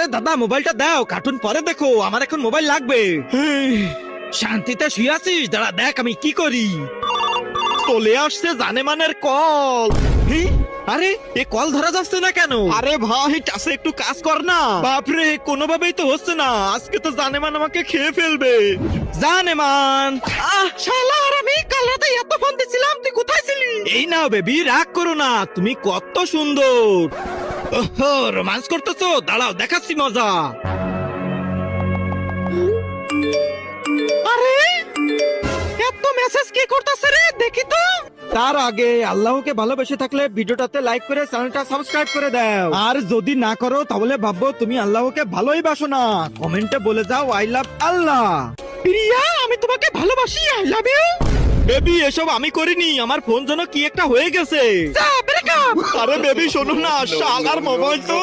আরে দাদা মোবাইলটা দাও, কার্টুন পরে দেখো, আমার এখন মোবাইল লাগবে। শান্তিতে শুয়ে আছিস? দাঁড়া দেখ আমি কি করি। চলে আসছে জানেমানের কল। আরে এ কল ধরা যাচ্ছে না কেন? আরে ভাই টাসে একটু কাজ কর না। বাপরে কোনোভাবেই তো হচ্ছে না, আজকে তো জানেমান আমাকে খেয়ে ফেলবে। জানেমান শালা, আর আমি কাল রাতে এত ফোন দিছিলাম, তুই কোথায় ছিলি? এই নাও বেবি, রাগ করো না, তুমি কত সুন্দর। ওহো রোমান্স করতেছো, দাঁড়াও দেখাচ্ছি মজা। আরে এত মেসেজ কি করতেছে রে, দেখি তো। তার আগে আল্লাহকে ভালোবেসে থাকলে ভিডিওটাতে লাইক করে চ্যানেলটা সাবস্ক্রাইব করে দাও, আর যদি না করো তাহলে ভাববো তুমি আল্লাহকে ভালোই বাসো না। কমেন্টে বলে যাও আই লাভ আল্লাহ। প্রিয়া আমি তোমাকে ভালোবাসি, আই লাভ ইউ। বেবি এসব আমি করিনি, আমার ফোন যেন কি একটা হয়ে গেছে। আরে বেবি শোনো না, শালার মোবাইল তো।